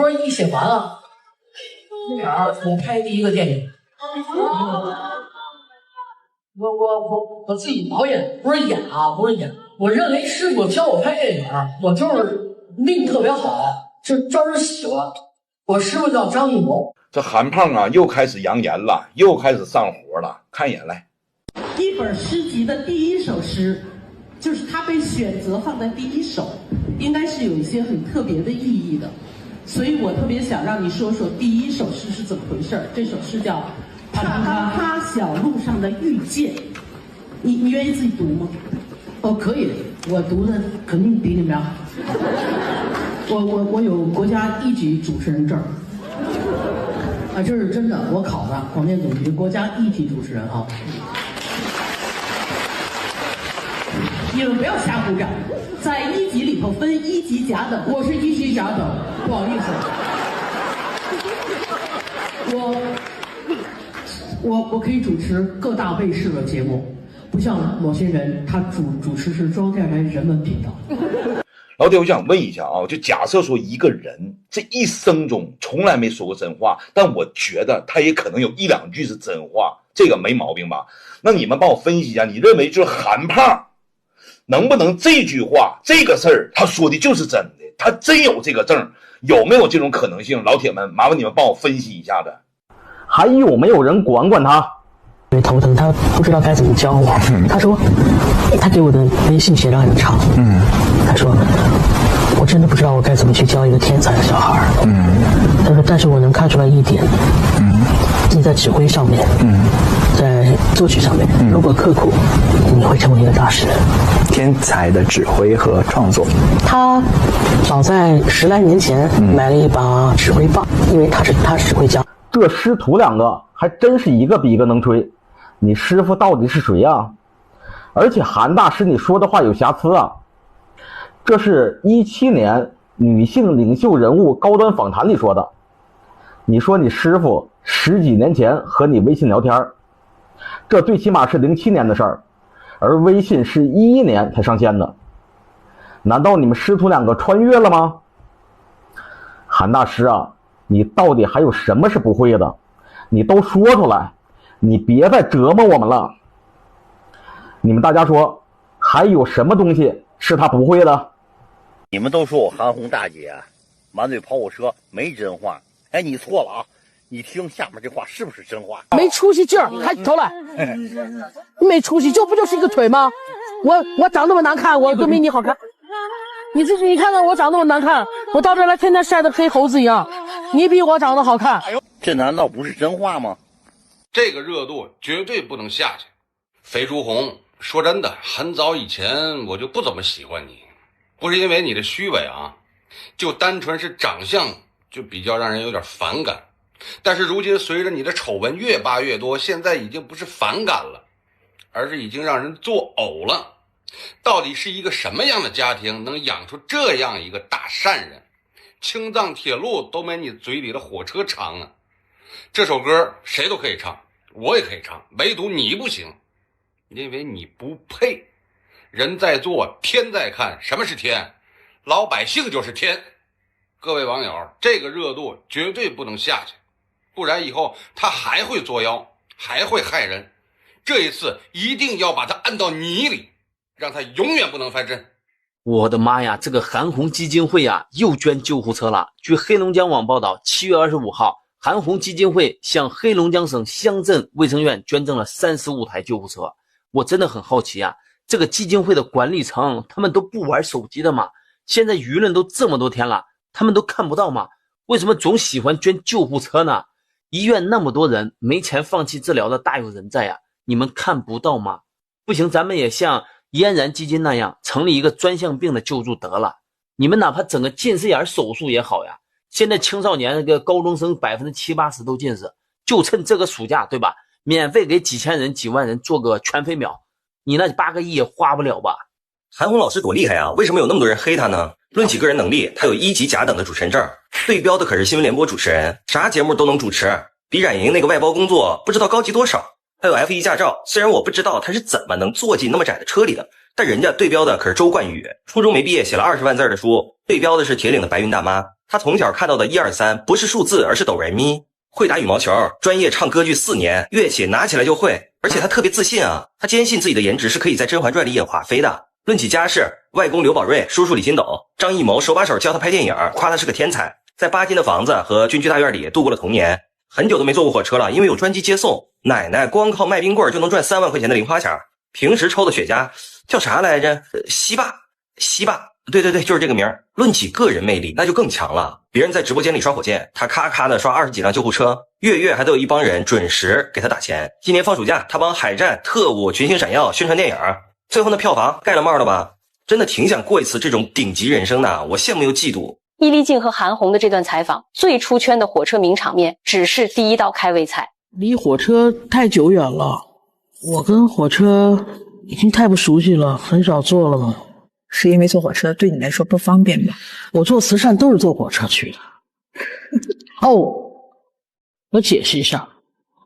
活一写完了，那点儿我拍第一个电影，我自己导演，不是演啊，不是演。我认为师傅教我拍电影，我就是命特别好，就招人喜欢。我师傅叫张艺谋。这韩胖啊，又开始扬言了，又开始上活了。看一眼来，一本诗集的第一首诗，就是它被选择放在第一首，应该是有一些很特别的意义的，所以我特别想让你说说第一首诗是怎么回事。这首诗叫《啪啪啪小路上的遇见》，你愿意自己读吗？哦，可以，我读的肯定比你们好。我有国家一级主持人证，啊，这是真的，我考的广电总局国家一级主持人啊。你们不要瞎鼓掌，在一级里头分一级甲等，我是一级甲等，不好意思，我可以主持各大卫视的节目，不像某些人，他主持是中央电视台人文频道。老铁，我想问一下啊，就假设说一个人这一生中从来没说过真话，但我觉得他也可能有一两句是真话，这个没毛病吧？那你们帮我分析一下，你认为就是韩胖能不能这句话这个事儿他说的就是真的，他真有这个证，有没有这种可能性？老铁们，麻烦你们帮我分析一下子。还有没有人管管他？因为头疼，他不知道该怎么教我。他说，他给我的微信写得很长。他说，我真的不知道我该怎么去教一个天才的小孩。他说，但是我能看出来一点。你在指挥上面，在作曲上面，如果刻苦，你会成为一个大师。天才的指挥和创作。他早在10来年前买了一把指挥棒，因为他指挥家。这师徒两个还真是一个比一个能吹，你师傅到底是谁啊？而且韩大师你说的话有瑕疵啊，这是17年女性领袖人物高端访谈里说的。你说你师傅10几年前和你微信聊天，这最起码是07年的事儿，而微信是11年才上线的，难道你们师徒两个穿越了吗？韩大师啊，你到底还有什么是不会的？你都说出来，你别再折磨我们了。你们大家说，还有什么东西是他不会的？你们都说我韩红大姐满嘴跑火车，没真话。哎，你错了啊！你听下面这话是不是真话？没出息劲儿，抬起头来！没出息，就是一个腿吗？我长那么难看，我都没你好看。你看看我长那么难看，我到这来天天晒得黑猴子一样，你比我长得好看。这难道不是真话吗？这个热度绝对不能下去。肥猪红，说真的，很早以前我就不怎么喜欢你，不是因为你的虚伪啊，就单纯是长相就比较让人有点反感。但是如今随着你的丑闻越扒越多，现在已经不是反感了，而是已经让人作呕了。到底是一个什么样的家庭能养出这样一个大善人？青藏铁路都没你嘴里的火车长啊！这首歌谁都可以唱，我也可以唱，唯独你不行，因为你不配。人在做，天在看。什么是天？老百姓就是天。各位网友，这个热度绝对不能下去，不然以后他还会作妖，还会害人。这一次一定要把他按到泥里，让他永远不能翻身。我的妈呀，这个韩红基金会啊又捐救护车了。据黑龙江网报道，7月25号，韩红基金会向黑龙江省乡镇卫生院捐赠了35台救护车。我真的很好奇啊，这个基金会的管理层他们都不玩手机的吗？现在舆论都这么多天了，他们都看不到吗？为什么总喜欢捐救护车呢？医院那么多人，没钱放弃治疗的大有人在啊，你们看不到吗？不行，咱们也像嫣然基金那样成立一个专项病的救助得了。你们哪怕整个近视眼手术也好呀，现在青少年那个高中生70%、80%都近视，就趁这个暑假对吧，免费给几千人几万人做个全飞秒，你那8个亿也花不了吧。韩红老师多厉害啊，为什么有那么多人黑他呢？论起个人能力，他有1级甲等的主持人证，对标的可是新闻联播主持人，啥节目都能主持，比冉莹那个外包工作不知道高级多少。还有 F1 驾照，虽然我不知道他是怎么能坐进那么窄的车里的，但人家对标的可是周冠宇，初中没毕业写了20万字的书，对标的是铁岭的白云大妈。他从小看到的1、2、3不是数字，而是哆来咪。会打羽毛球，专业唱歌剧4年，乐器拿起来就会。而且他特别自信啊，他坚信自己的颜值是可以在《甄嬛传》里演华妃的。论起家世，外公刘宝瑞，叔叔李金斗，张艺谋手把手教他拍电影，夸他是个天才。在8斤的房子和军区大院里度过了童年，很久都没坐过火车了，因为有专机接送。奶奶光靠卖冰棍就能赚3万块钱的零花钱，平时抽的雪茄叫啥来着？西坝，对，就是这个名儿。论起个人魅力，那就更强了。别人在直播间里刷火箭，他咔咔的刷20几辆救护车，月还都有一帮人准时给他打钱。今年放暑假，他帮海战、特务、群星闪耀宣传电影，最后那票房盖了帽了吧？真的挺想过一次这种顶级人生的，我羡慕又嫉妒。伊丽静和韩红的这段采访，最出圈的火车名场面只是第一道开胃菜。离火车太久远了，我跟火车已经太不熟悉了，很少坐了嘛。是因为坐火车对你来说不方便吧？我做慈善都是坐火车去的。哦，我解释一下，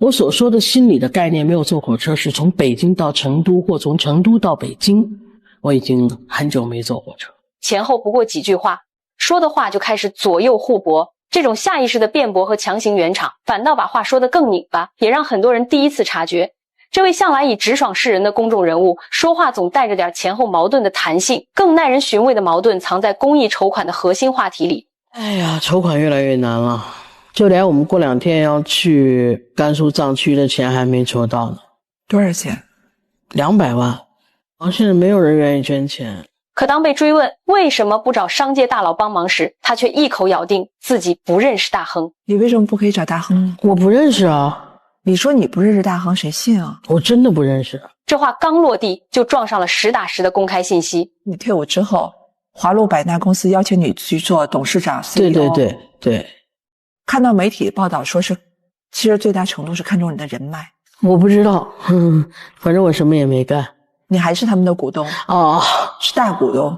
我所说的心理的概念没有坐火车，是从北京到成都或从成都到北京。我已经很久没坐火车。前后不过几句话，说的话就开始左右互搏，这种下意识的辩驳和强行圆场，反倒把话说得更拧巴，也让很多人第一次察觉，这位向来以直爽示人的公众人物，说话总带着点前后矛盾的弹性，更耐人寻味的矛盾藏在公益筹款的核心话题里。哎呀，筹款越来越难了，就连我们过2天要去甘肃藏区的钱还没筹到呢。多少钱？200万。现在没有人愿意捐钱。可当被追问为什么不找商界大佬帮忙时，他却一口咬定自己不认识大亨。你为什么不可以找大亨呢？我不认识啊。你说你不认识大亨，谁信啊？我真的不认识。这话刚落地，就撞上了实打实的公开信息。你退伍之后，华路百纳公司邀请你去做董事长 CEO。对。看到媒体报道说是，其实最大程度是看中你的人脉。我不知道，反正我什么也没干。你还是他们的股东哦，是大股东，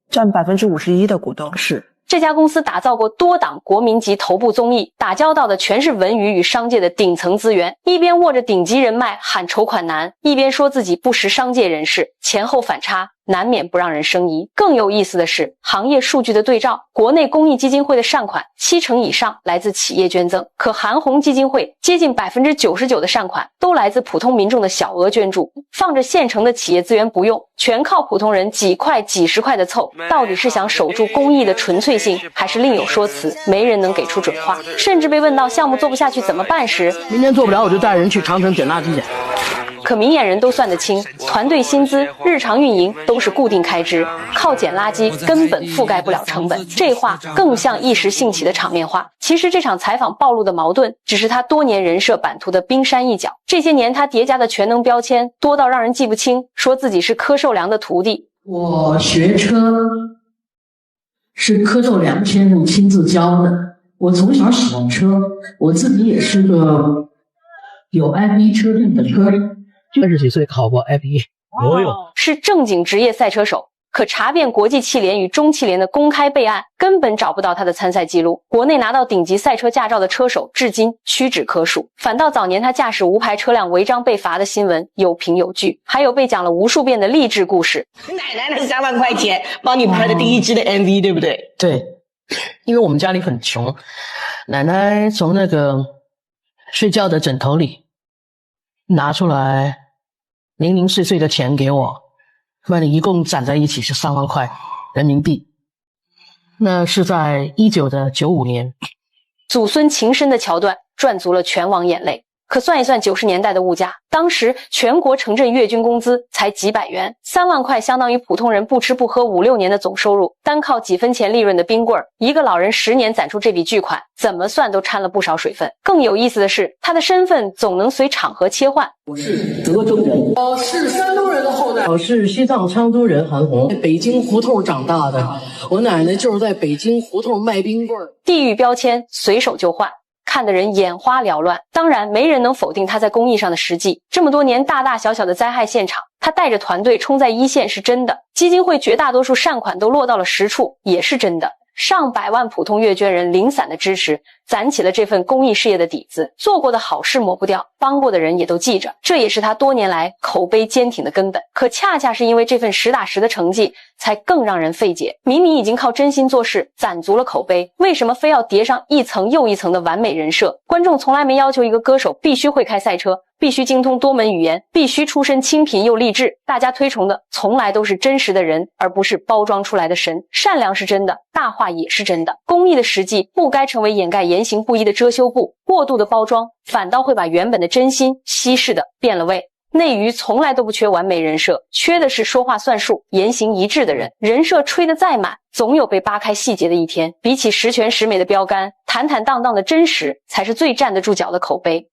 占51%的股东。是。这家公司打造过多档国民级头部综艺，打交道的全是文娱与商界的顶层资源，一边握着顶级人脉喊筹款难，一边说自己不识商界人士，前后反差难免不让人生疑。更有意思的是，行业数据的对照，国内公益基金会的善款70%以上来自企业捐赠，可韩红基金会接近99%的善款都来自普通民众的小额捐助，放着现成的企业资源不用，全靠普通人几块几十块的凑，到底是想守住公益的纯粹性，还是另有说辞？没人能给出准话。甚至被问到项目做不下去怎么办时，明天做不了我就带人去长城捡垃圾去。可明眼人都算得清，团队薪资、日常运营都是固定开支，靠捡垃圾根本覆盖不了成本。这话更像一时兴起的场面话。其实这场采访暴露的矛盾，只是他多年人设版图的冰山一角。这些年他叠加的全能标签多到让人记不清，说自己是柯受良的徒弟。我学车是柯受良先生亲自教的。我从小喜欢车，我自己也是个有 F1 车证的车手。20几岁考过 F1，是正经职业赛车手。可查遍国际汽联与中汽联的公开备案，根本找不到他的参赛记录。国内拿到顶级赛车驾照的车手至今屈指可数，反倒早年他驾驶无牌车辆违章被罚的新闻有凭有据，还有被讲了无数遍的励志故事。奶奶那3万块钱帮你拍的第1支的 MV， 对不对？对，因为我们家里很穷，奶奶从那个睡觉的枕头里拿出来零零碎碎的钱给我，那一共攒在一起是3万块人民币。那是在1995年。祖孙情深的桥段赚足了全网眼泪。可算一算90年代的物价，当时全国城镇月均工资才几百元，3万块相当于普通人不吃不喝5、6年的总收入。单靠几分钱利润的冰棍儿，一个老人10年攒出这笔巨款，怎么算都掺了不少水分。更有意思的是，他的身份总能随场合切换。我是德州人，我是山东人的后代，我是西藏昌都人韩红，在北京胡同长大的，我奶奶就是在北京胡同卖冰棍儿。地域标签随手就换，看得人眼花缭乱。当然没人能否定他在公益上的实际，这么多年大大小小的灾害现场，他带着团队冲在一线是真的，基金会绝大多数善款都落到了实处也是真的。上百万普通月捐人零散的支持，攒起了这份公益事业的底子。做过的好事抹不掉，帮过的人也都记着，这也是他多年来口碑坚挺的根本。可恰恰是因为这份实打实的成绩，才更让人费解。明明已经靠真心做事攒足了口碑，为什么非要叠上一层又一层的完美人设？观众从来没要求一个歌手必须会开赛车，必须精通多门语言，必须出身清贫又励志。大家推崇的从来都是真实的人，而不是包装出来的神。善良是真的，大话也是真的。公益的实际不该成为掩盖言行不一的遮羞布，过度的包装反倒会把原本的真心稀释的变了味。内娱从来都不缺完美人设，缺的是说话算数、言行一致的人。人设吹得再满，总有被扒开细节的一天。比起十全十美的标杆，坦坦荡荡的真实才是最站得住脚的口碑。